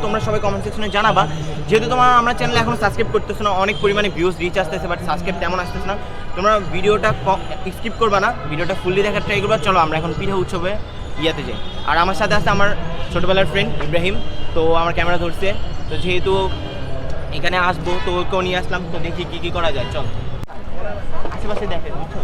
তোমরা সবাই কমেন্ট সেকশনে জানাবা। যেহেতু তোমরা আমরা চ্যানেলে এখন সাবস্ক্রাইব করতেছো না, অনেক পরিমাণে ভিউজ রিচ আসতেছে, বাট সাবস্ক্রাইব তেমন আসতেছে না। তোমরা ভিডিওটা স্কিপ করবা না, ভিডিওটা ফুললি দেখার ট্রাই করবা। চলো আমরা এখন পিঠা উৎসবে ইয়াতে যাই। আর আমার সাথে আছে আমার ছোটোবেলার ফ্রেন্ড ইব্রাহিম, তো আমার ক্যামেরা ধরছে। তো যেহেতু এখানে আসবো তো ওকেও নিয়ে আসলাম, তো দেখি কী কী করা যায়। চল আশেপাশে দেখে বুঝছো।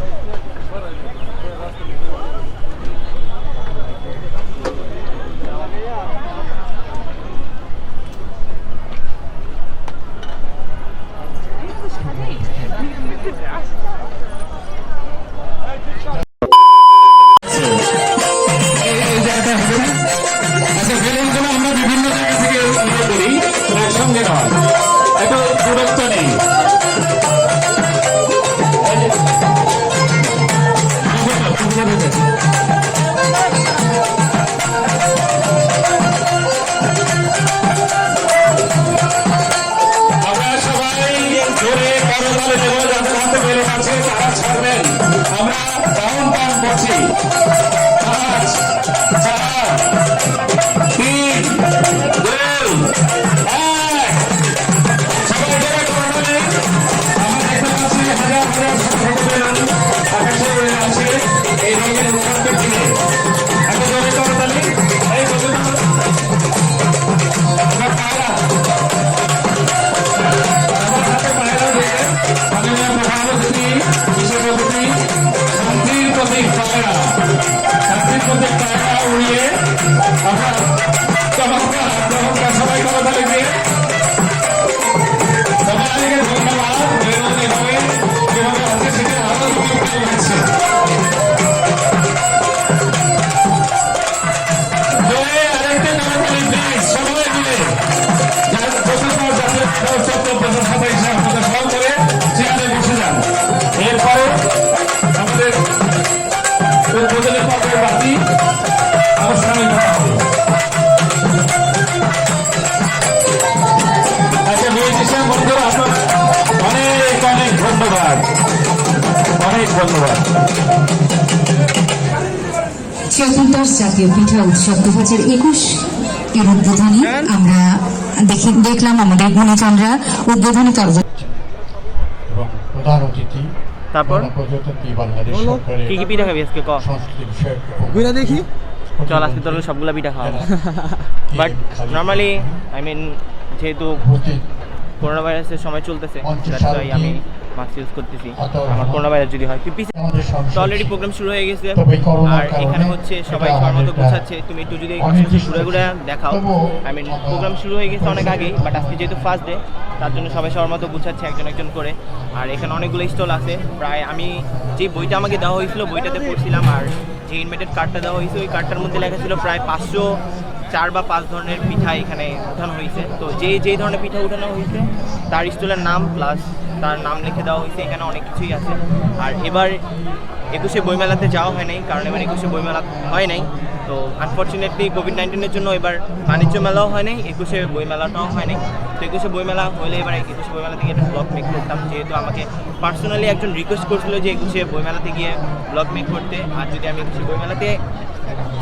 চতুর্দশ জাতীয় পিঠা উৎসব 2021 এর উদ্বোধনী আমরা দেখলাম আমাদের গুণীজনরা উদ্বোধনী প্রধান অতিথি। তারপর কি কি পিঠা খাবি আজকে? দেখি চল আজকে তোর সবগুলা পিঠা খাওয়া। বাট নর্মালি যেহেতু করোনা ভাইরাসের সময় চলতেছে, তাই আমি মাস্ক ইউজ করতেছি। আমার করোনা ভাইরাস যদি হয় তো অলরেডি প্রোগ্রাম শুরু হয়ে গেছে। আর এখানে হচ্ছে সবাই সবার মতো গোছাচ্ছে। তুমি একটু যদি ঘুরে ঘুরে দেখাও। প্রোগ্রাম শুরু হয়ে গেছে অনেক আগেই, বাট আজকে যেহেতু ফার্স্ট ডে তার জন্য সবাই সবার মতো গুছাচ্ছে একজন একজন করে। আর এখানে অনেকগুলো স্টল আছে। প্রায় আমি যে বইটা আমাকে দেওয়া হয়েছিল বইটাতে পড়ছিলাম, আর যে ইনভাইটেড কার্ডটা দেওয়া হয়েছে ওই কার্ডটার মধ্যে লেখা ছিল প্রায় 504 বা 5 ধরনের পিঠা এখানে উঠানো হয়েছে। তো যেই ধরনের পিঠা উঠানো হয়েছে তার স্টলের নাম প্লাস তার নাম লিখে দেওয়া হয়েছে। এখানে অনেক কিছুই আছে। আর এবার 21শে বইমেলাতে যাওয়া হয় নাই, কারণ এবার 21শে বইমেলা হয় নাই। তো আনফর্চুনেটলি কোভিড-19-এর জন্য এবার বাণিজ্য মেলাও হয় নাই, 21শে বইমেলাটাও হয় নাই। তো 21শে বইমেলা হলে এবার 21শে বইমেলাতে গিয়ে একটা ব্লগ মেক করতাম, যেহেতু আমাকে পার্সোনালি একজন রিকোয়েস্ট করছিল যে 21শে বইমেলাতে গিয়ে ব্লগ মেক করতে। আর যদি আমি 21শে বইমেলাতে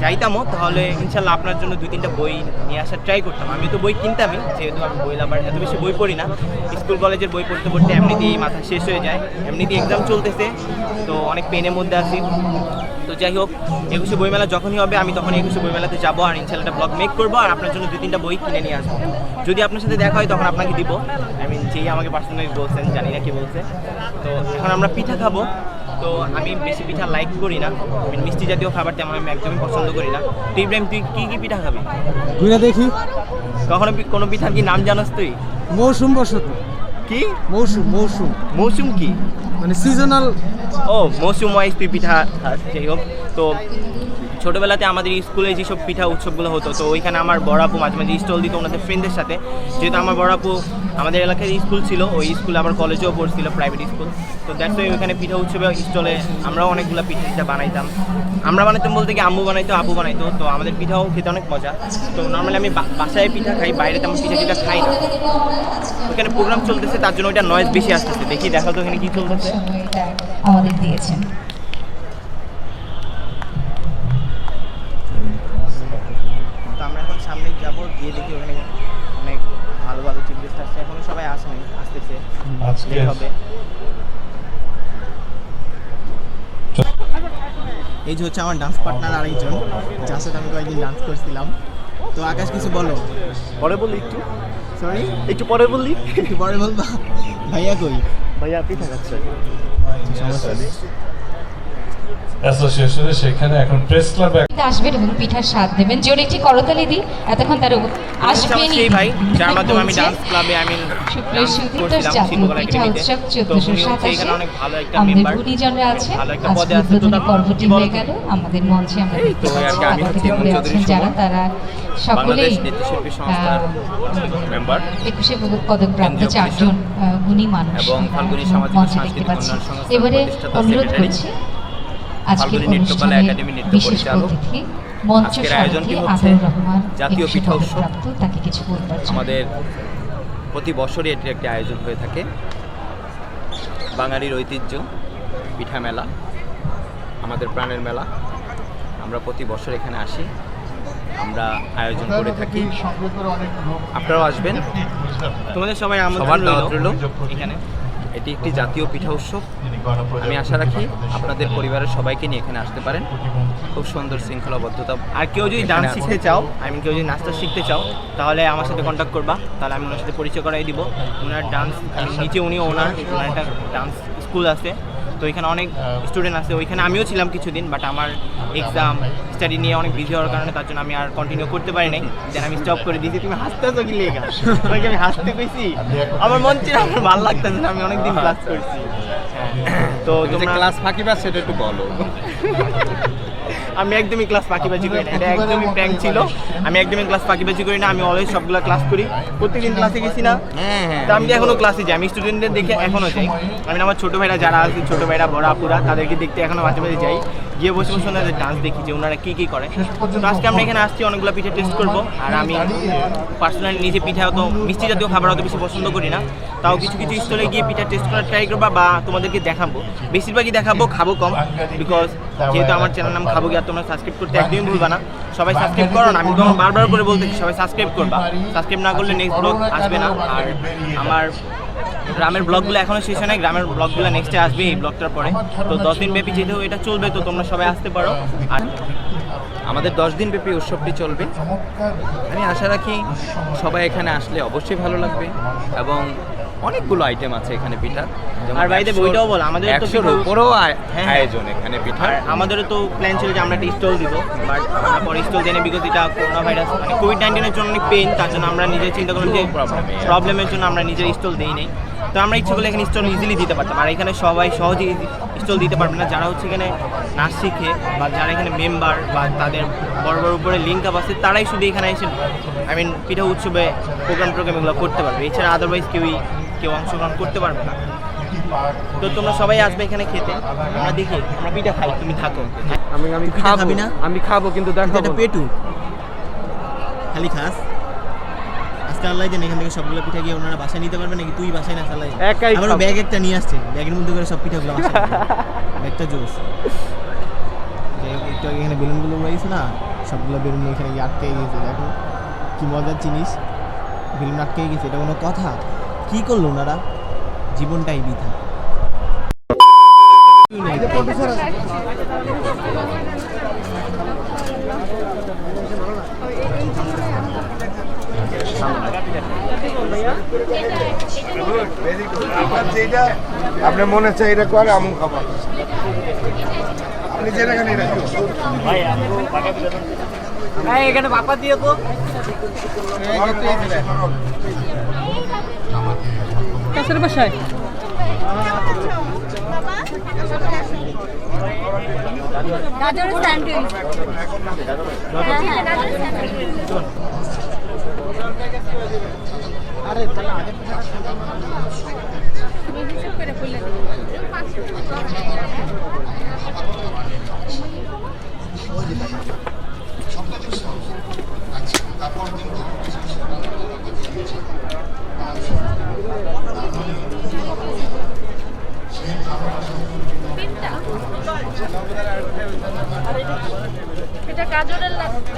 যাইতামও তাহলে ইনশাল্লাহ আপনার জন্য 2-3টা বই নিয়ে আসার ট্রাই করতাম। আমি তো বই কিনতামই, যেহেতু আমি বই লাভার, এত বেশি বই পড়ি না। স্কুল কলেজের বই পড়তে পড়তে এমনিতেই মাথা শেষ হয়ে যায়, এমনিতেই এক্সাম চলতেছে, তো অনেক পেনের মধ্যে আছি। তো যাই হোক, 21শে বইমেলা যখনই হবে আমি তখন 21শে বইমেলাতে যাবো আর ইনশাল্লাহ ব্লগ মেক করবো আর আপনার জন্য 2-3টা বই কিনে নিয়ে আসবো। যদি আপনার সাথে দেখা হয় তখন আপনাকে দিব। যেই আমাকে পার্সোনালি বলছেন, জানি না কি বলছে। তো এখন আমরা পিঠা খাবো। তো আমি বেশি পিঠা লাইক করি না, মিষ্টি জাতীয় খাবার তেমন আমি একদমই পছন্দ করি না। তো ইব্রাহিম, তুই কি পিঠা খাবি? দেখি কখনো কোনো পিঠার কি নাম জানাস তুই? মৌসুম বসত। কি মৌসুম? মৌসুম মৌসুম কি? মানে সিজনাল। ও, মৌসুম ওয়াইজ তুই পিঠা খাস। যাই হোক, তো ছোটোবেলাতে আমাদের স্কুলে যেসব পিঠা উৎসবগুলো হতো, তো ওইখানে আমার বড় আপু মাঝে মাঝে স্টল দিত ওনাদের ফ্রেন্ডদের সাথে। যেহেতু আমার বড় আপু আমাদের এলাকায় স্কুল ছিল, ওই স্কুলে আবার কলেজেও পড়ছিল, প্রাইভেট স্কুল। তো দ্যাটস ওয়াই ওইখানে পিঠা উৎসবে স্টলে আমরাও অনেকগুলো পিঠা বানাইতাম। আমরা বানাইতাম বলতে কি আম্মু বানাইতো, আপু বানাইতো। তো আমাদের পিঠাও খেতে অনেক মজা। তো নর্মালি আমি বাসায় পিঠা খাই, বাইরে তেমন পিঠা খাই না। ওইখানে প্রোগ্রাম চলতেছে তার জন্য ওইটা নয়েজ বেশি আসতেছে। দেখি দেখা তো এখানে কী চলতেছে। আমাদের দিয়েছেন তো আমরা এখন সামনে যাবো, গিয়ে দেখি ওখানে ভালো চিফ গেস্ট আসছে, এখনো সবাই আসেনি, আসতেছে, আজকে লেট হবে। এই যে হচ্ছে আমার ডান্স পার্টনার আরেকজন, যার সাথে আমি কয়েকদিন ডান্স করছিলাম। তো আকাশ কিছু বলো। পরে বললি একটু, সরি, একটু পরে বললি। একটু পরে বলবা। ভাইয়া কই? ভাইয়া পিঠা খাচ্ছে। সমস্যা নেই। অ্যাসোসিয়েশনে সেখানে এখন প্রেস ক্লাবে আসবেন এবং পিঠার স্বাদ দেবেন। জোরে একটি করতালি দিই। এতক্ষণ তারা আসবেন সেই ভাই যার মাধ্যমে আমি ডান্স ক্লাবে আমি সুপ্রিয় সুদীপ্তর জাতীয় পিঠা উৎসব 1427 অনেক ভালো একটা আমাদের মেম্বার, গুণীজনরা আছে। ভালো একটা আজ পদে আছে। উদ্বোধনী পর্বটি হয়ে গেল। আমাদের মঞ্চে আমরা দেখতে তো আর পাচ্ছি কি, আমি হচ্ছি অতিথিবৃন্দ চৌধুরী আছেন যারা, তারা সকলেই বাংলাদেশ নৃত্যশিল্পী সংস্থার মেম্বার 21শে পদকপ্রাপ্ত কেন্দ্রীয় চারজন গুণী মানুষ এবং আমরা ফাল্গুনী সামাজিক মঞ্চে দেখতে সাংস্কৃতিক পাচ্ছি। উন্নয়ন সংস্থার এবারে প্রতিষ্ঠাতা অনুরোধ সেক্রেটারি, করছি আজকের ফাল্গুনী নৃত্যকলা অনুষ্ঠানের একাডেমি নৃত্য বিশেষ পরিচালক। অতিথি মঞ্চ আজকের আয়োজনটি সারথি হচ্ছে আতাউর রহমান, জাতীয় 21শে পিঠা উৎসব। পদকপ্রাপ্ত, তাকে কিছু বলবার জন্য। আমাদের প্রতি বছরই এটি একটি আয়োজন হয়ে থাকে। বাঙালির ঐতিহ্য পিঠা মেলা, আমাদের প্রাণের মেলা। আমরা প্রতি বছর এখানে আসি, আমরা আয়োজন করে থাকি। আপনারাও আসবেন, তোমাদের সবাই সবার দাওয়াত রইল এখানে। এটি একটি জাতীয় পিঠা উৎসব। আমি আশা রাখি আপনাদের পরিবারের সবাইকে নিয়ে এখানে আসতে পারেন। খুব সুন্দর শৃঙ্খলাবদ্ধতা। আর কেউ যদি ডান্স শিখতে চাও, কেউ যদি নাচটা শিখতে চাও, তাহলে আমার সাথে কন্ট্যাক্ট করবা, তাহলে আমি ওনার সাথে পরিচয় করাই দিব। ওনার ডান্স নিচে উনি ওনার একটা ডান্স স্কুল আছে, তো এখানে অনেক স্টুডেন্ট আছে। ওইখানে আমিও ছিলাম কিছুদিন, বাট আমার এক্সাম স্টাডি নিয়ে অনেক বিজি হওয়ার কারণে তার জন্য আমি আর কন্টিনিউ করতে পারি নাই। দেন আমি স্টপ করে দিয়েছি। তুমি হাসতেছো কি লেগা? তোমাকে আমি হাসতে কইছি? আমার মন ছিল, আমার ভালো লাগতেছে না, আমি অনেকদিন ক্লাস করছি। তো তোমরা ক্লাস ফাঁকি পাস সেটা একটু বলো। আমি একদমই ক্লাস ফাঁকিবাজি করি না, এটা একদমই প্র্যাঙ্ক ছিল। আমি একদমই ক্লাস ফাঁকিবাজি করি না, আমি অলওয়েজ সবগুলো ক্লাস করি। প্রত্যেকদিন ক্লাসে গেছি না, তো আমি এখনো ক্লাসে যাই। আমি স্টুডেন্টদের দেখে এখনো যাই। আমি আমার ছোটো ভাইরা যারা আছে, ছোটো ভাইরা বড় আপুরা, তাদেরকে দেখতে এখনো মাঝে মাঝে যাই, গিয়ে বসে বসে ওনাদের ডান্স দেখি যে ওনারা কী কী করে। তো আজকে আমরা এখানে আসছি অনেকগুলো পিঠা টেস্ট করবো। আর আমি পার্সোনালি নিজে পিঠা অত মিষ্টি জাতীয় খাবার অত বেশি পছন্দ করি না, তাও কিছু কিছু স্টলে গিয়ে পিঠা টেস্ট করার ট্রাই করবো বা তোমাদেরকে দেখাবো। বেশিরভাগই দেখাবো, খাবো কম, বিকজ যেহেতু আমার চ্যানেল নাম খাবো গিয়ে, তোমরা সাবস্ক্রাইব করতে একদমই ভুলবা না। সবাই সাবস্ক্রাইব করো না, আমি তোমার বারবার করে বলতেছি সবাই সাবস্ক্রাইব করবা। সাবস্ক্রাইব না করলে নেক্সট ব্লগ আসবে না। আর আমার গ্রামের ব্লগগুলো এখনো শেষ হয় নাই, গ্রামের ব্লগগুলো নেক্সটে আসবে এই ব্লগটার পরে। তো 10 দিন ব্যাপী যেহেতু এটা চলবে, তো তোমরা সবাই আসতে পারো। আর আমাদের 10 দিন ব্যাপী উৎসবটি চলবে। আমি আশা রাখি সবাই এখানে আসলে অবশ্যই ভালো লাগবে। এবং অনেকগুলো আইটেম আছে এখানে পিঠা। আর বাইরে বইটাও বল, আমাদের তো 100-র উপরেও আয়োজন এখানে পিঠা। আর আমাদেরও তো প্ল্যান ছিল যে আমরা একটা স্টল দিব, বাট আমরা পরে স্টল দেন বিকজ এটা করোনা ভাইরাস কোভিড-19-এর জন্য অনেক পেন, তার জন্য আমরা নিজে চিন্তা করলাম যে প্রবলেমের জন্য আমরা নিজের স্টল দিই নাই। তো আমরা ইচ্ছে করলে এখানে স্টল ইজিলি দিতে পারতাম। আর এখানে সবাই সহজেই স্টল দিতে পারবে না, যারা হচ্ছে এখানে নাচ শিখে বা যারা এখানে মেম্বার বা তাদের বড় বড় উপরে লিঙ্ক আপ আছে, তারাই শুধু এখানে এসে পিঠা উৎসবে প্রোগ্রাম এগুলো করতে পারবে। এছাড়া আদারওয়াইজ কেউ অংশগ্রহণ করতে পারবে না। তো তোমরা সবাই আসবে এখানে খেতে। আমরা দেখি, আমরা পিঠা খাই, তুমি থাকো। আমি পিঠা খাবি না? আমি খাবো, কিন্তু এটা দেখাবো না। পেটু খালি খাস। আজকে আল্লাহ জানে এখান থেকে সবগুলো পিঠা গিয়ে ওনারা বাসায় নিতে পারবে নাকি? তুই বাসায় না চালাই? একাই আমার খাবো। ব্যাগ একটা নিয়ে আসছে, ব্যাগের মধ্যে করে সব পিঠাগুলো বাসায় একটা জোস। একটু আগে এখানে বেলুনগুলো রয়েছে না, সবগুলো বেলুন এখানে গিয়ে আটকে গেছে। দেখো কি মজার জিনিস, বেলুন আটকে গেছে। এটা কোনো কথা? কি করলো ওনারা? জীবনটাই বৃথা। আপনার মনে চাই এটা করে আমন খাবার আপনি যেটা খান এটা এখানে বাপা দিয়ে তো কাছের বাসায় গাজরের স্যান্ডউইচ আরে তাহলে আগে করে বললেন এটা গাজরের লাগবে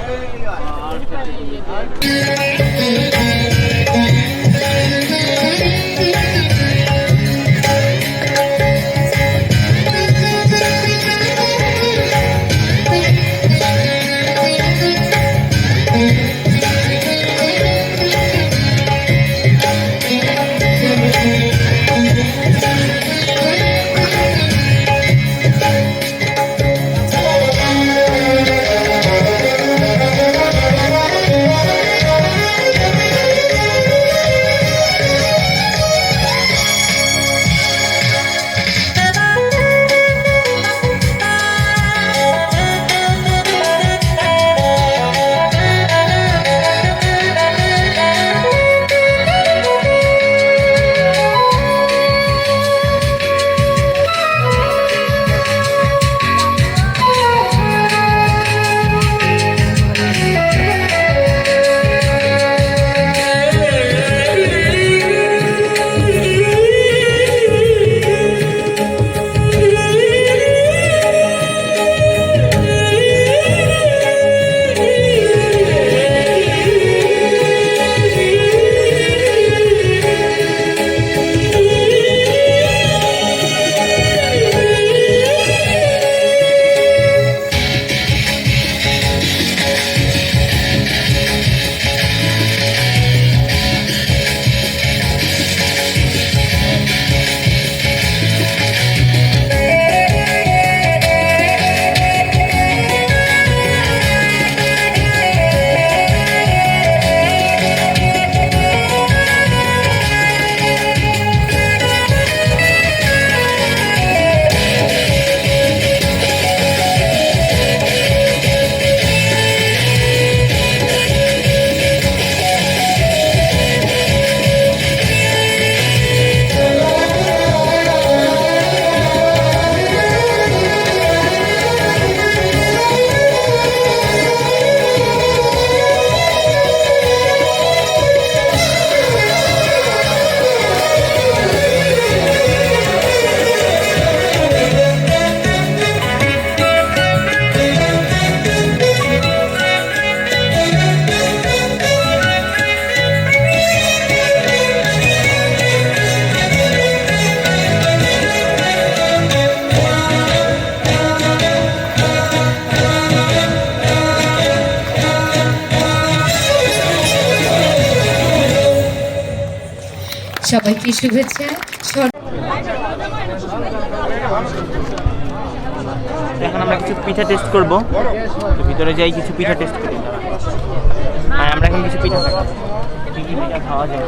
সবাইকে শুভেচ্ছা। এখন আমরা কিছু পিঠা টেস্ট করব, তো ভিতরে যাই কিছু পিঠা টেস্ট করি। হ্যাঁ, আমরা এখন কিছু পিঠা খাবো। কী কী পিঠা খাওয়া যায়?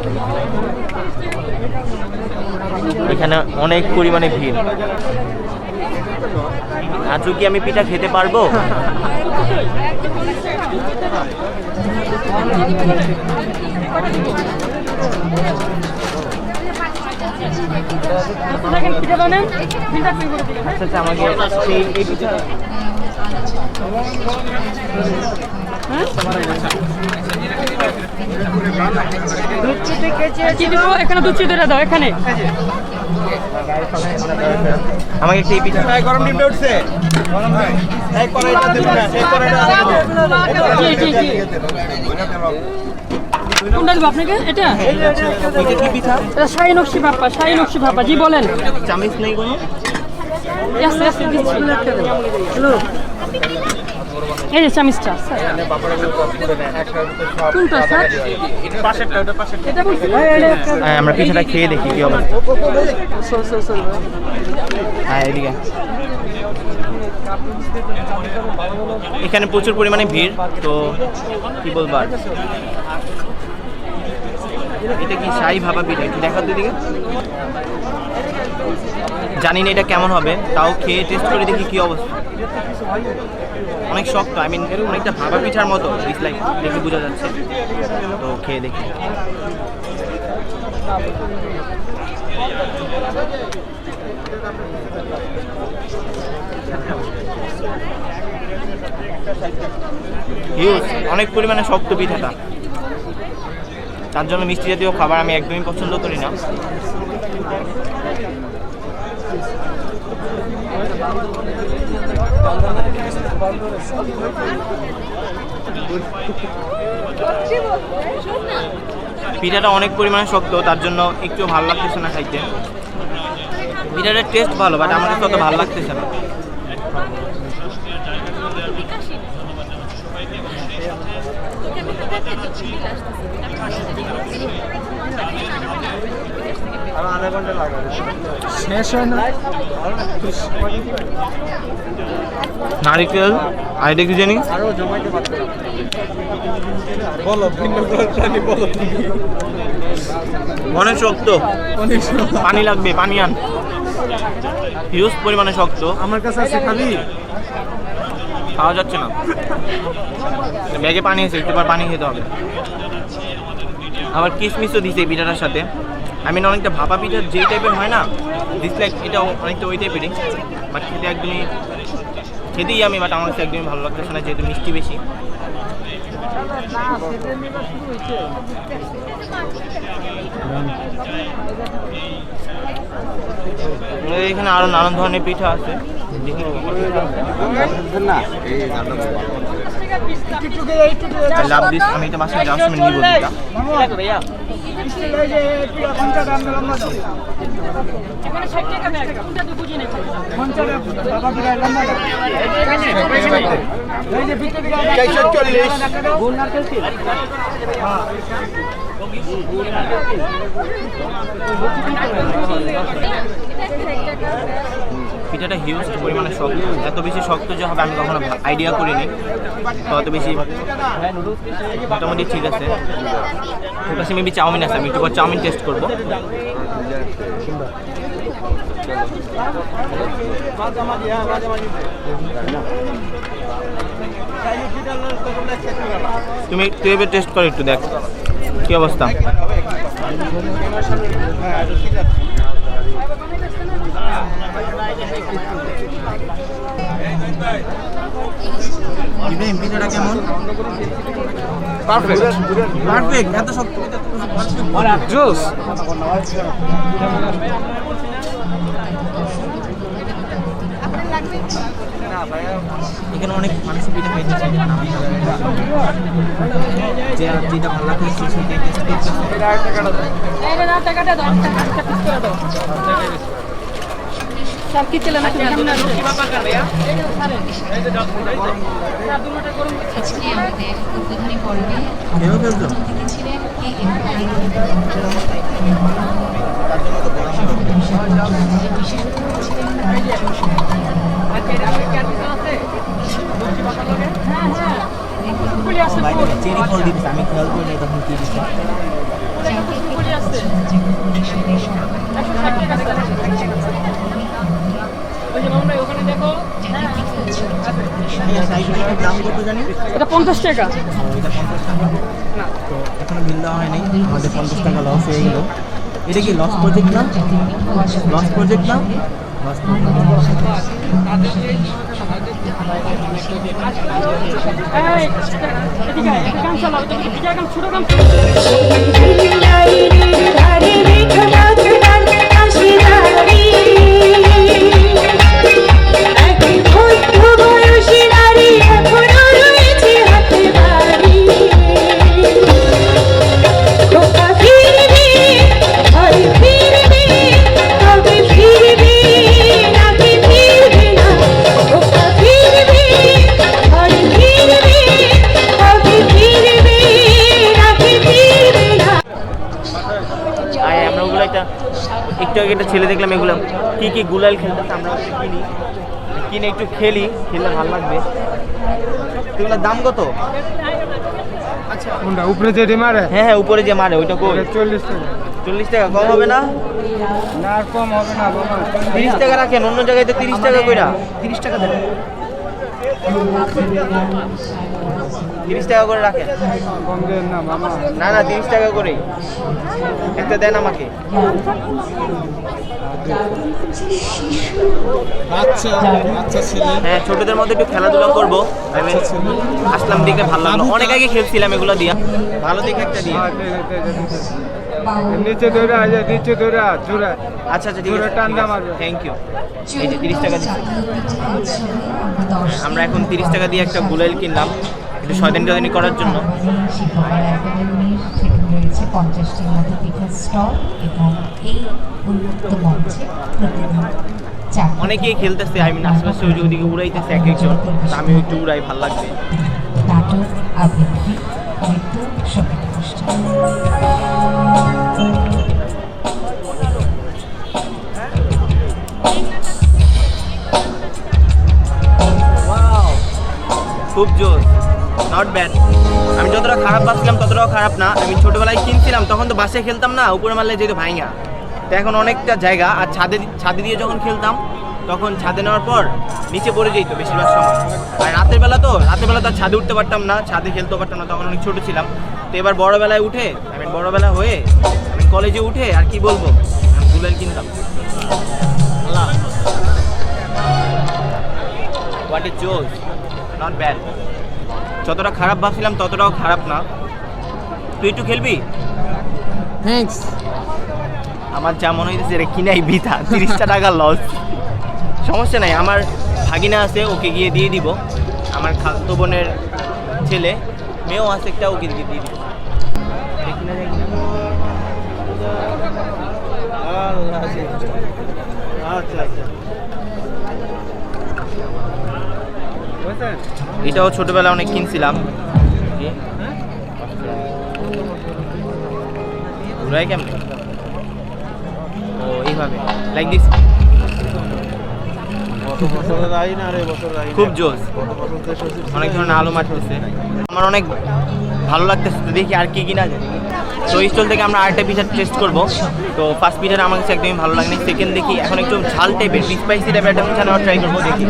এখানে অনেক পরিমাণে ভিড়। আজও কি আমি পিঠা খেতে পারবো? আচ্ছা আচ্ছা, আমাকে এই পিঠা এখানে দুধ চিতরে দাও এখানে। আমাকে একটু এই পিঠা। গরম ডিমটা উঠছে এই কড়াইটা দিবি না, এই কড়াইটা জি জি জি। কোনটা দেবো আপনাকে? এটা এটা কি পিঠা? এটা শাহী নকশি ভাপা, শাহী নকশি ভাপা। জি বলেন। চামিচ নেই কোনো? আস্তে আস্তে দিচ্ছি। এই যে চামিচটা কোনটা স্যার? এটা বলছি। হ্যাঁ, আমরা পিঠাটা খেয়ে দেখি কি অবস্থা। হ্যাঁ, এদিকে এখানে প্রচুর পরিমাণে ভিড়, তো কি বলবো আর। এটা কি শাহী ভাপা পিঠা? একটু দেখার দিকে। জানি না এটা কেমন হবে, তাও খেয়ে টেস্ট করে দেখি কি অবস্থা। অনেক শক্ত, আই মিন অনেকটা ভাপা পিঠার মতো, ডিসলাইক দেখে বোঝা যাচ্ছে। তো খেয়ে দেখি। হিউজ, অনেক পরিমাণে শক্ত পিঠাটা। তার জন্য মিষ্টি জাতীয় খাবার আমি একদমই পছন্দ করি না। পিঠাটা অনেক পরিমাণে শক্ত, তার জন্য একটু ভালো লাগতেছে না খাইতে। পিঠাটার টেস্ট ভালো, বাট আমার কাছে অত ভালো লাগতেছে না। নারিকেল আর এটা কি জানি, অনেক শক্ত, পানি লাগবে, পানি আন। হিউজ পরিমাণে শক্ত, আমার কাছে আছে খালি খাওয়া যাচ্ছে না। ব্যাগে পানি আছে, একটু পর পানি খেতে হবে। আবার কিশমিশও দিছে এই পিঠাটার সাথে। আমি অনেকটা ভাপা পিঠা যেই টাইপের হয় না, ডিসলাইক এটাও অনেকটা ওই টাইপেরই, বাট খেতে একদমই খেতেই আমি, বাট আমার কাছে একদমই ভালো লাগতেছে না, যেহেতু মিষ্টি বেশি। এখানে আরো নানান ধরনের পিঠা আছে। লাভ দিস, আমি এটা বাসায় যাওয়ার সময় নিবো এটা। এখানে 60 টাকা ব্যাগ। কোনটা তো বুঝি না। পিঠাটা হিউজ পরিমাণে শক্ত, এত বেশি শক্ত যে হবে আমি কখনো আইডিয়া করিনি। তো অত বেশি মোটামুটি ঠিক আছে। ওর কাছে মেবি চাউমিন আছে, আমি একটু পর চাউমিন টেস্ট করবো। তুই এবার টেস্ট করে একটু দেখ কি অবস্থা। ইব্রাহিম, পিঠাটা কেমন? পারফেক্ট, এত শক্ত জোস। এখানে অনেক মানুষ পিঠা খাইতেছে, যেটা ভালো লাগতেছে সেটাই টেস্ট করতেছে। সব কি চলে না কেমন আছে? আজকে আমাদের উদ্বোধনী পর্বে কেউ ফেলতো ছিলেন কে এম ফুলি আছে চেরি ফল দিচ্ছে, আমি খেয়াল করি না তখন কি দিচ্ছে। ফুলি আছে 160 টাকা ওই যে মামুন ভাই ওখানে দেখো দাম কত জানি? এটা 50 টাকা এটা 50 টাকা। তো এখনো বিল দেওয়া হয়নি, আমাদের 50 টাকা লস হয়ে গেল। এটা কি লস প্রজেক্ট না? লস প্রজেক্ট না? লস এই এদিকে এটা গান চালাও এটা গান ছোট গান আমরা ওগুলো একটু আগে একটা ছেলে দেখলাম, এগুলো কি কি গুলাল খেলতেছে, আমরা ওগুলো কিনি, কিনে একটু খেলে ভালো লাগবে। এগুলোর দাম কত? কোনটা উপরে যে মারে? হ্যাঁ হ্যাঁ, উপরে যে মারে ওইটা কই? 40 টাকা। 40 টাকা কম হবে না? না আর কম হবে না বাবা। 30 টাকা রাখেন, অন্য জায়গায় তো 30 টাকা কইরা। 30 টাকা দেন, 30 টাকা করে রাখেন। কম দেন না মামা। না না, 30 টাকা করেই একটা দেন আমাকে। আচ্ছা আচ্ছা ছেলে। হ্যাঁ, ছোটদের মধ্যে একটু খেলাধুলা করবো, আমি আসলাম, দেখে ভালো লাগলো। অনেক আগে খেলছিলাম এগুলো দিয়া, ভালো দেখে একটা দিয়ে। নিচে ধরে আজ নিচে ধরে জোরে। আচ্ছা আচ্ছা, ঠিক জোরে আছে, টান্দা মারবে। Thank you. এই যে 30 টাকা দিচ্ছি। আমরা এখন 30 টাকা দিয়ে একটা গুলাইল কিনলাম, একটু শয়তানি করার জন্য। রয়েছে 50টির মতো পিঠার স্টল এবং এই উন্মুক্ত মঞ্চে প্রতিদিন অনেকেই খেলতেছে, আমি আশেপাশে ওই যে ওদিকে উড়াইতেছে এক একজন, আমি একটু উড়াই, ভালো লাগবে। নাটক, আবৃত্তি, নৃত্য, সঙ্গীত অনুষ্ঠান। খুব জোর, নট ব্যাড। আমি যতটা খারাপ ভাবছিলাম ততটাও খারাপ না। আমি ছোটবেলায় কিনছিলাম তখন তো বাসায় খেলতাম না, উপরে মারলে যেহেতু ভাঙা, তো এখন অনেকটা জায়গা। আর ছাদে দিয়ে যখন খেলতাম তখন ছাদে নেওয়ার পর নিচে পড়ে যেত বেশিরভাগ সময়। আর রাতের বেলা তো আর ছাদে উঠতে পারতাম না, ছাদে খেলতে পারতাম না, তখন অনেক ছোটো ছিলাম। তো এবার বড়োবেলায় উঠে, আমি বড়োবেলা হয়ে আমি কলেজে উঠে আর কি বলবো, আমি গুলাল কিনতাম। হোয়াট ইজ জোস, নট ব্যাড। যতটা খারাপ ভাবছিলাম ততটাও খারাপ না। তুই একটু খেলবি? থ্যাঙ্কস। আমার যা মনে হইতেছে এটা কিনাই বৃথা, 30টা টাকা লস। সমস্যা নাই, আমার ভাগিনা আছে, ওকে গিয়ে দিয়ে দিব। আমার খালাতো বোনের ছেলে মেয়েও আছে একটা, ওকে গিয়ে দিয়ে দিব। এটা কিনা যায় কিনা? আচ্ছা আচ্ছা, এটাও ছোটবেলায় অনেক কিনছিলাম। ঘুরাই কেমন? ও এইভাবে, লাইক দিস। খুব জোস, অনেক ধরনের আলো মারতেছে, আমার অনেক ভালো লাগতেছে। তো দেখি আর কি কিনা যায়। তো এই স্টল থেকে আমরা আরেকটা পিঠা টেস্ট করবো। তো ফার্স্ট পিঠাটা আমার কাছে একদমই ভালো লাগেনি। সেকেন্ড দেখি, এখন একটু ঝাল টাইপের, স্পাইসি টাইপের একটা পিঠা নেওয়ার ট্রাই করবো, দেখি।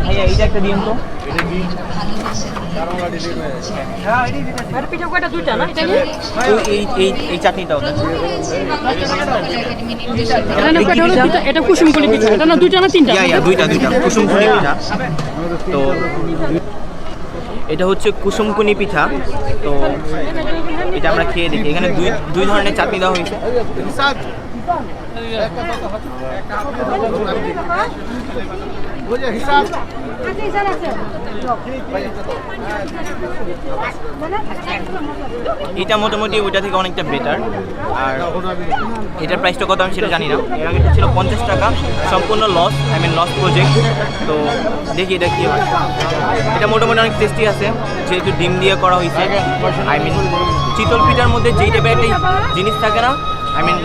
ভাইয়া এইটা একটা দিন তো। আর পিঠা কয়টা দুইটা না এটা এই চাটনিটাও না? এটা না কয়টা হলো দুইটা, এটা কুসুমকলি পিঠা, এটা না দুইটা না তিনটা? দুইটা কুসুমকুনি পিঠা। তো এটা হচ্ছে কুসুমকুনি পিঠা। তো এটা আমরা খেয়ে দেখি। এখানে দুই ধরনের চাটনি দেওয়া হয়েছে। এটা মোটামুটি ওইটা থেকে অনেকটা বেটার। আর এটার প্রাইসটা কত আমি সেটা জানি না। এর আগে ছিল 50 টাকা, সম্পূর্ণ লস, লস প্রজেক্ট। তো দেখি এটা কী হয়। এটা মোটামুটি অনেক টেস্টি আছে, যেহেতু ডিম দিয়ে করা হয়েছে। চিতল পিঠার মধ্যে যেই টাইপের একটা জিনিস থাকে না, আই মিন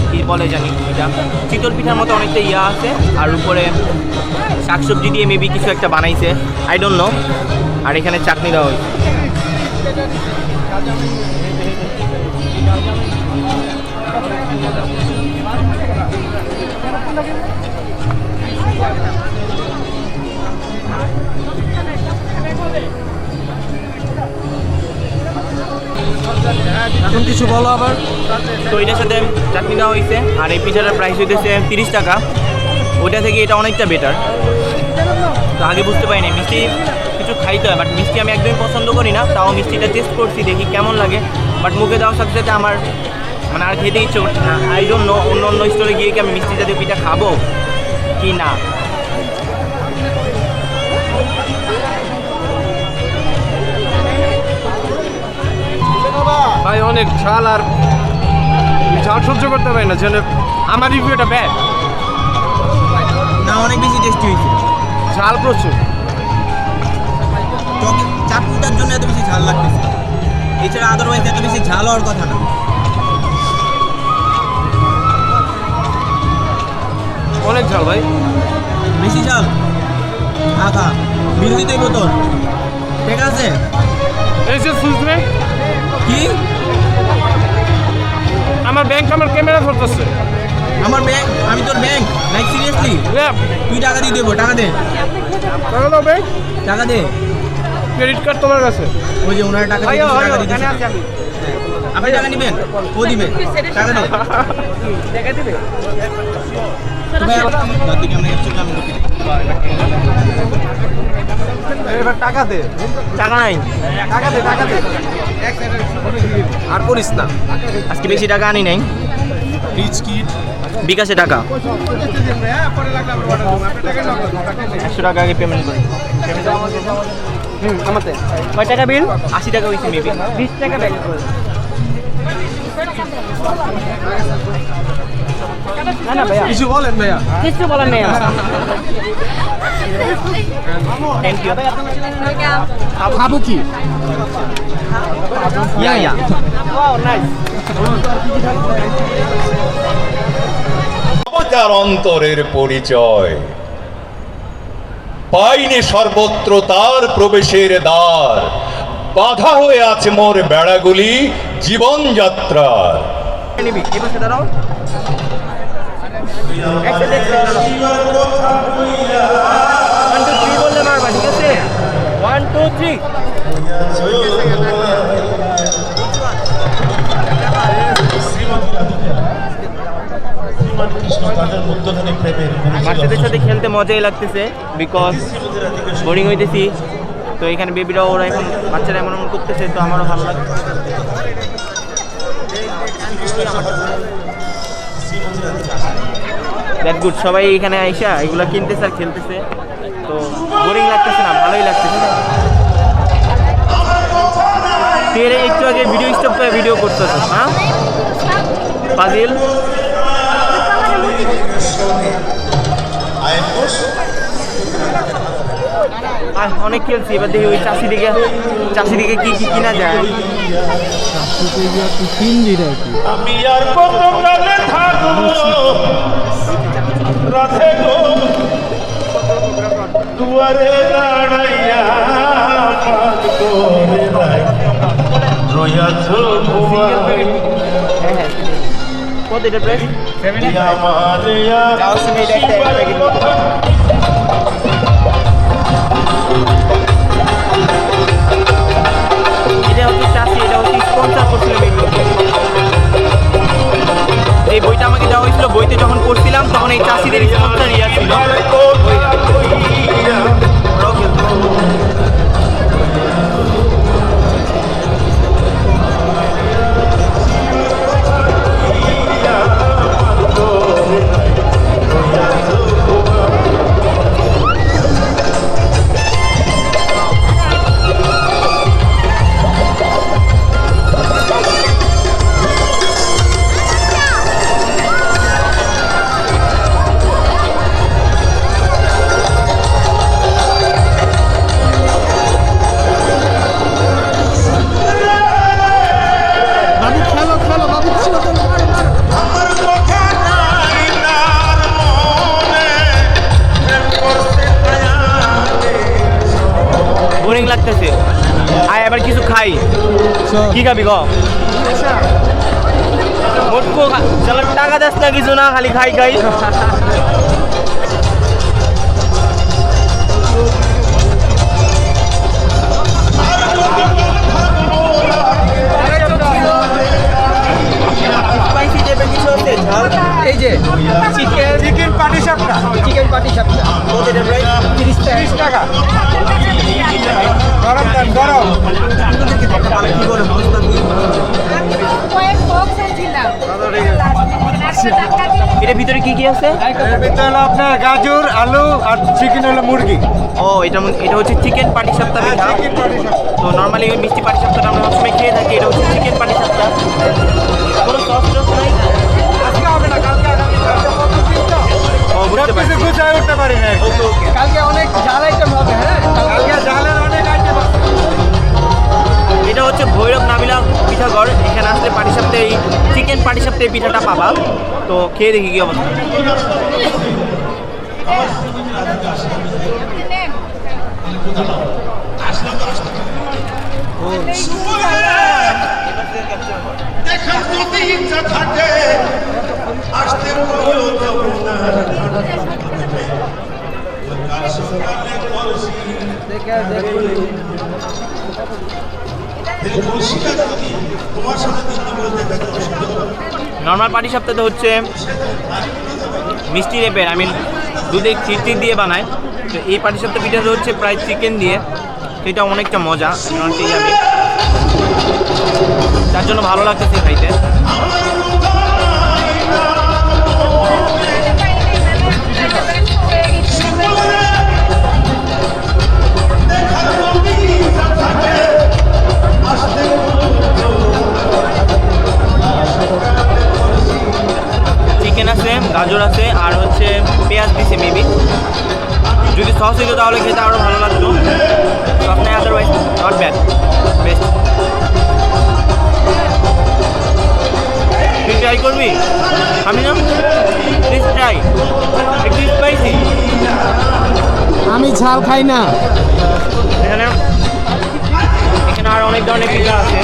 কি বলে জানি এটা চিতল পিঠার মতো অনেকটা ইয়া আছে, আর উপরে শাকসবজি দিয়ে মেবি কিছু একটা বানাইছে, আই ডোন্ট নো। আর এখানে চাটনি দেওয়া হয়েছে। এখন কিছু বলো আবার। তো এটার সাথে চাটনি দেওয়া হয়েছে, আর এই পিঠাটার প্রাইস হইতেছে 30 টাকা। ওইটা থেকে এটা অনেকটা বেটার। তো আগে বুঝতে পারিনি মিষ্টি কিছু খাইতে হয়, বাট মিষ্টি আমি একদমই পছন্দ করি না। তাও মিষ্টিটা টেস্ট করছি, দেখি কেমন লাগে। বাট মুখে দেওয়ার সাথে সাথে আমার মানে আর খেতে ইচ্ছে করছে না। আই ডোন্ট নো অন্য অন্য স্টোরে গিয়ে কি আমি মিষ্টি জাতীয় পিঠা খাবো কি না। ভাই অনেক ঝাল, আর ঝাল সহ্য করতে পারি না, জন্য আমার রিভিউটা ব্যাড। না, অনেক বেশি টেস্টি হয়েছে, ঝাল প্রচুর। চাটনিটার জন্য এত বেশি ঝাল লাগতেছে, এছাড়া আদারওয়াইজ এত বেশি ঝাল হওয়ার কথা না। অনেক ঝাল ভাই, বেশি ঝাল। আখা বিরোধী তো বোতল, ঠিক আছে। এই যে সুইচ কি আমার ব্যাংক আমার ক্যামেরা ধরতেছে। আমার ব্যাংক, আমি তোর ব্যাংক, লাইক সিরিয়াসলি তুই টাকা দিয়ে দেবো, টাকা দে, টাকা দাও ব্যাংক, টাকা দে। ক্রেডিট কার্ড তোমার কাছে? ওই যে ওনার টাকা দিয়ে টাকা দিতে, আপনি টাকা নেবেন, ও দিবেন, টাকা দে। টাকা দিবে এবার টাকা দে, টাকা নাই, টাকা দে, টাকা দে। আর করিস না, আজকে বেশি টাকা আনি নাই, রিচ কিড। বিকাশে টাকা 100 টাকা আগে পেমেন্ট করি। আমাতে কয় টাকা বিল? 80 টাকা হয়েছে মেবি, 20 টাকা ব্যাক করে। না না ভাইয়া, কিছু বলেন ভাইয়া। কিছু বলার নেই আমার। Thank you. খাবো কি? Yeah yeah, wow nice. তার অন্তরের পরিচয় পাইনি সর্বত্র তার প্রবেশের দ্বার, বাধা হয়ে আছে মোর বেড়াগুলি জীবনযাত্রার। নিবি এই পাশে দাঁড়াও, একসাথে 1 2 3 বললে মারবা, ঠিক আছে? 1 2 3। বাচ্চাদের সাথে খেলতে মজাই লাগতেছে, বিকজ বোরিং হইতেছি। তো এখানে বেবিরাও ওরা এখন বাচ্চারা এমন এমন করতেছে, তো আমারও ভালো লাগছে। দ্যাট গুড, সবাই এখানে আইসা এগুলো কিনতেছে আর খেলতেছে, তো বোরিং লাগতেছে না, ভালোই লাগতেছে। তুই একটু আগে ভিডিও স্টপ করে ভিডিও করতেছ, হ্যাঁ পাজিল? অনেক খেলছি, এবার দেখি ওই চাষি দিকে কি কি কিনা যায়। আমি আর কত কালে থাকবো রাতে গো দুয়ারে দাঁড়াইয়া পাক করে রইয়াছো ঘুমাই কত এটা প্রাইস? আমারে এটা হচ্ছে চাষি, এটা হচ্ছে স্পন্সর করছিল ভিডিওতে। এই বইটা আমাকে দেওয়া হয়েছিল, বইতে যখন পড়ছিলাম তখন এই চাষিদের স্পন্সর ইয়া ছিল। লাগতেছে। আয় এবার কিছু খাই। কি খাবি গ? মোটকো চল, টাকা দেস না কিছু না, খালি খাই খাই। এই যে চিকেন পাটি সাপটা, চিকেন পাটি সাপটা ওদের প্রাইস 30 টাকা। গরম দেন, গরম। কয়েক বক্স ছিলাম এটার ভিতরে কি কি আছে? এর ভিতরে হলো আপনার গাজর, আলু আর চিকেন হলো মুরগি। ও এটা হচ্ছে চিকেন পাটিসাপটা পিঠা। চিকেন পাটি সাপটা। তো নর্মালি মিষ্টি পাটিসাপটা আমরা সবসময় খেয়ে থাকি, এটা হচ্ছে চিকেন পাটিসাপটা। কোনো সস টস নাই? আজকে হবে না, কালকে আগামী ও বুঝতে পারছি। কিছু গুছায় উঠতে পারি না। কালকে অনেক ঝাল আইটেম হবে। হ্যাঁ, কালকে ঝালের অনেক আইটেম আছে। এটা হচ্ছে ভৈরব নাবিলা পিঠাঘর। এখানে আসলে পাটিসাপটা এই চিকেন পাটিসাপটা এই পিঠাটা পাবা। তো খেয়ে দেখি কি অবস্থা। দেখার যদি ইচ্ছা থাকে আসতে বলো নর্মাল পাটিসাপটাতে হচ্ছে মিষ্টি রেপের, দুধে খিরটির দিয়ে বানায়। তো এই পাটিসাপটা পিঠাটা হচ্ছে প্রায় চিকেন দিয়ে, এটা অনেকটা মজা। নর্মালি আমি তার জন্য ভালো লাগতেছে খাইতে। চিকেন আছে, গাজর আছে, আর হচ্ছে পেঁয়াজ দিছে মেবি। যদি সস হইতো তাহলে খেতে আরও ভালো লাগতো। সস নাই, আদারওয়াইজ নট ব্যাড, বেস্ট। তুই ট্রাই করবি? আমি না, প্লিজ ট্রাই। একটু স্পাইসি। আমি ঝাল খাই না। এখানে আর অনেক ধরনের পিঠা আছে।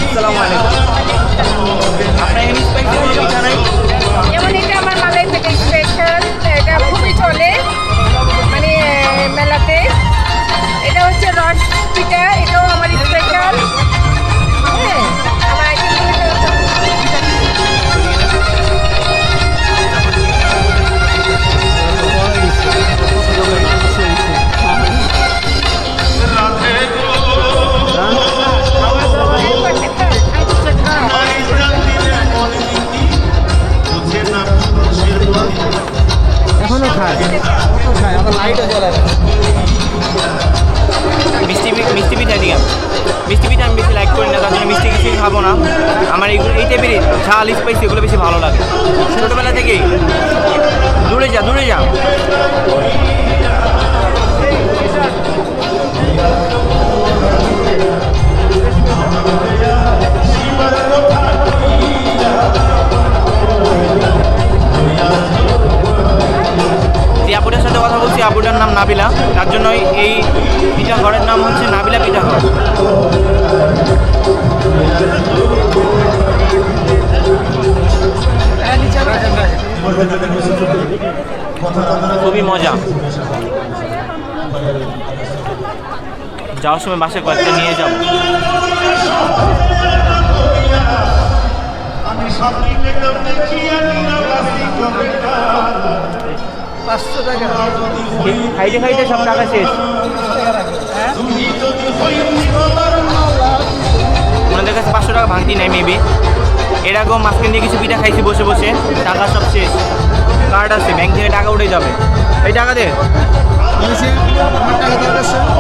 আসসালামু আলাইকুম। আপনার এখানে স্পাইসি কোনো পিঠা নাই? যেমন এটা আমার মালাই থেকে স্পেশাল, এটা খুবই চলে মানে মেলাতে। এটা হচ্ছে রস পিঠা, এটাও আমার স্পেশাল। হ্যাঁ, আমার আইটেমগুলো এখনো খায়, আবার লাইটও জ্বলে। মিষ্টি পিঠা দিকে মিষ্টি পিঠা আমি বেশি লাইক করি না, তার জন্য মিষ্টি কিছুই খাবো না। আমার এই টাইপেরই ঝাল স্পাইসি এগুলো বেশি ভালো লাগে ছোটোবেলা থেকেই। দূরে যা, দূরে যা। যে আপুটার সাথে কথা বলছি, আপুটার নাম নাবিলা, তার জন্যই এই পিঠা ঘরের নাম হচ্ছে নাবিলা পিঠা ঘর। খুবই মজা। যাওয়ার সময় বাসায় কয়েকটা নিয়ে যাব। আমি স্বপ্নে দেখিয়া নিরালাসি কবিতা 500 টাকা। খাইতে খাইতে সব টাকা শেষ। তুমি যদি হইনি আমার ওনাদের কাছে 500 টাকা ভাঙতি নেই মেবি। এর আগেও মাঝখান দিয়ে কিছু পিঠা খাইছি বসে বসে, টাকা সব শেষ। কার্ড আছে, ব্যাংক থেকে টাকা উঠে যাবে। এই টাকা দে।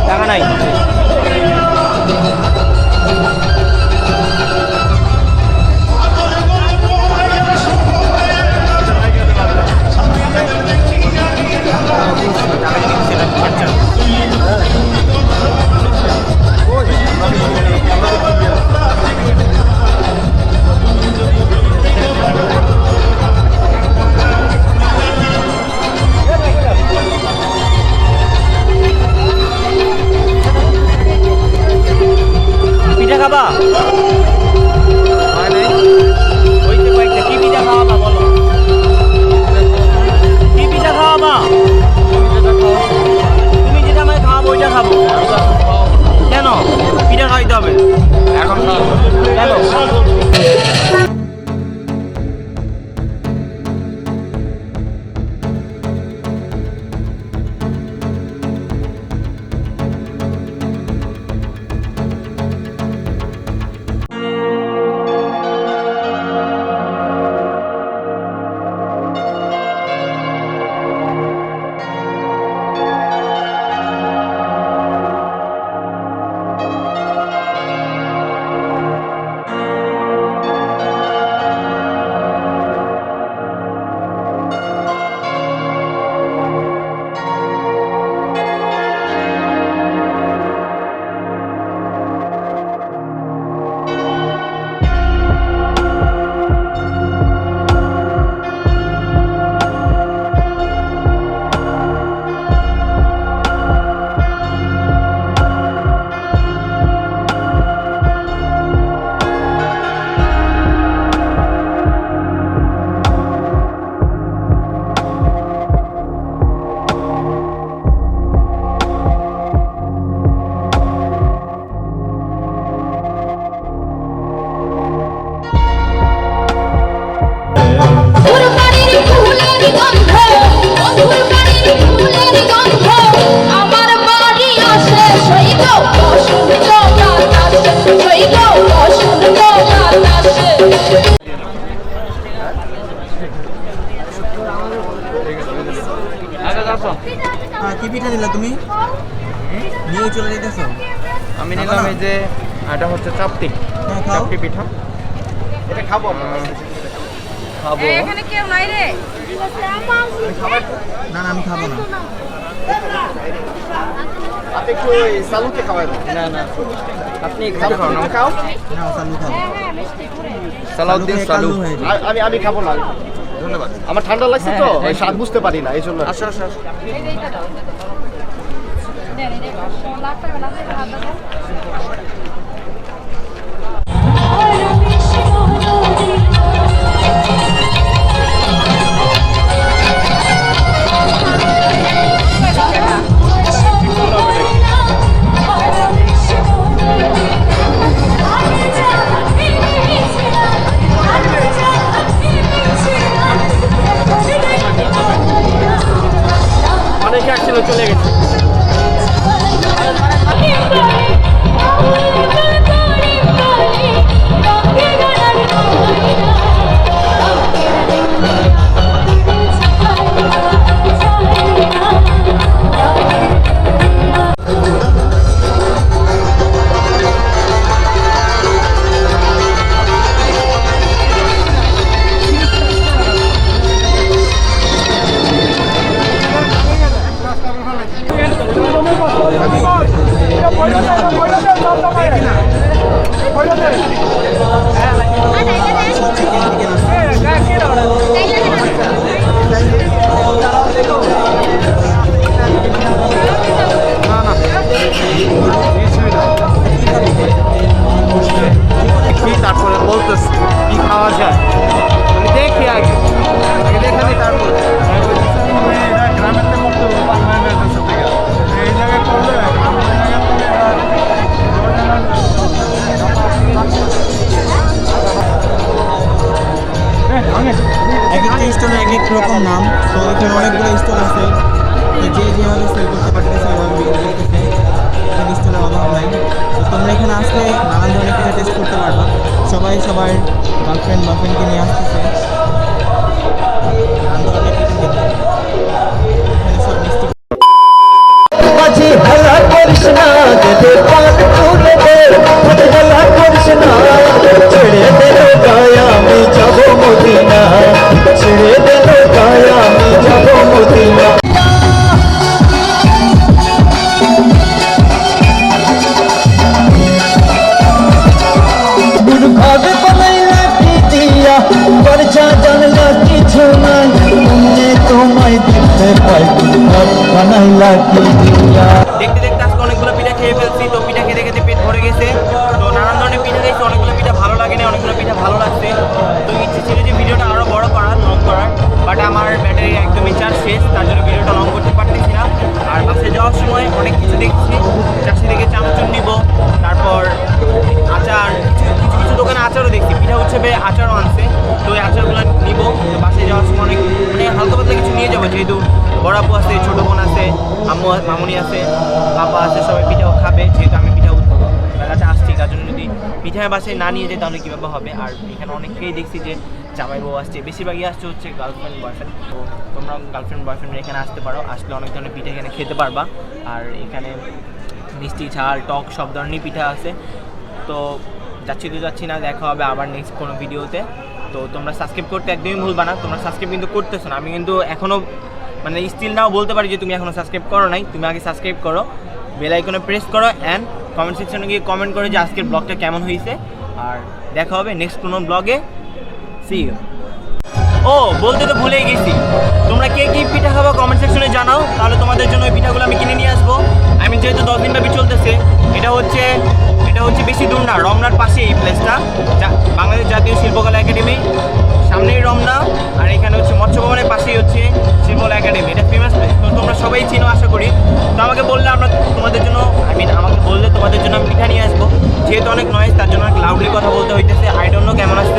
টাকা নাই। খাবা? হইছে কয়েকটা। কি পিঠা খাওয়াবা বলো? কি পিঠা খাওয়াবা? তুমি যেটা আমায় খাওয়াবো ওইটা খাবো। কেন পিঠা খাইতে হবে? এখন কেন? আমার বাড়ি আসে সৈগ বসন্ত বাতাসে সৈগ বসন্ত বাতাসে কি পিঠা দিলা তুমি? নিয়ে চলে যেতেছো? আমি নিলাম এই যে এটা হচ্ছে চাপটি। চাপটি পিঠা এটা খাবো খাবো। এখানে কেউ নাই রে। না না আমি খাবো না। আপনি একটু সালুকে খাওয়াই না না আপনি খাও খাও না সালু খাবো। সালাউদ্দিন সালু। আমি খাবো না ধন্যবাদ আমার ঠান্ডা লাগছে তো ওই স্বাদ বুঝতে পারি না এই জন্য আসো আসো আসো। অনেকে আসছিল চলে গেছে। তারপরে বলতেছি কি খাওয়া যায় আমি দেখি আগে আগে দেখে নিই তারপর এক একটা স্টলে এক এক রকম নাম, তো এখানে অনেকগুলো স্টল আছে, তো যে যেভাবে সেল করতে পারতেছে সেভাবে বিক্রি করতেছে, এখানে স্টলের অভাব নাই। তো তোমরা এখানে আসলে নানান ধরনের পিঠা টেস্ট করতে পারবা। সবাই সবার গার্লফ্রেন্ড বা ফ্রেন্ডকে নিয়ে আসতেছে নানান ধরনের পিঠা খেতে। এখানে সব মিষ্টি মাঝি হেলা করিস না যেতে পান তুলে দে হেলা করিস না ছেড়ে দে গায়া আমি যাব মদিনা ছেড়ে দে গায়া আমি যাব মদিনা ভাবে বানাইলা কি দিয়া পরচা জানলা কিছু নাই তুমি তোমায় দেখতে পাই বানাইলা কি দিয়া দেখতে দেখতে আজকে অনেকগুলো পিঠা খেয়ে ফেলছি। তো পিঠা খেতে খেতে পেট ভরে গেছে। তো নানান ধরনের পিঠা বাসায় না নিয়ে যেয়ে তাহলে কীভাবে হবে। আর এখানে অনেককেই দেখছি যে জামাই বউ আসছে, বেশিরভাগই আসছে হচ্ছে গার্লফ্রেন্ড বয়ফ্রেন্ড। তো তোমরা গার্লফ্রেন্ড বয়ফ্রেন্ড এখানে আসতে পারো, আসলে অনেক ধরনের পিঠা এখানে খেতে পারবা। আর এখানে মিষ্টি, ঝাল, টক সব ধরনের পিঠা আছে। তো যাচ্ছি না, দেখা হবে আবার নেক্সট কোনো ভিডিওতে। তো তোমরা সাবস্ক্রাইব করতে একদমই ভুলবা না। তোমরা সাবস্ক্রাইব কিন্তু করতেছো না, আমি কিন্তু এখনও মানে স্টিল নাও বলতে পারি যে তুমি এখনও সাবস্ক্রাইব করো নাই। তুমি আগে সাবস্ক্রাইব করো, বেল আইকনে প্রেস করো, অ্যান্ড কমেন্ট সেকশনে গিয়ে কমেন্ট করো যে আজকের ব্লগটা কেমন হয়েছে। আর দেখা হবে নেক্সট কোনো ব্লগে। C you. ও বলতে তো ভুলেই গেছি, তোমরা কে কী পিঠা খাবো কমেন্ট সেকশনে জানাও, তাহলে তোমাদের জন্য ওই পিঠাগুলো আমি কিনে নিয়ে আসবো। আমি যেহেতু 10 দিন ব্যাপী চলতেছে, এটা হচ্ছে বেশি দূর না, রমনার পাশে এই প্লেসটা, বাংলাদেশ জাতীয় শিল্পকলা একাডেমি, সামনেই রমনা। আর এখানে হচ্ছে মৎস্য ভবনের পাশেই হচ্ছে শিল্পকলা একাডেমি, এটা ফেমাস প্লেস। তো তোমরা সবাই চিনো আশা করি। তো আমাকে বললে আমরা তোমাদের জন্য আমাকে বললে তোমাদের জন্য আমি পিঠা নিয়ে আসবো। যেহেতু অনেক নয়েজ, তার জন্য অনেক লাউডলি কথা বলতে হইতেছে। আই ডোন্ট নো কেমন আসছে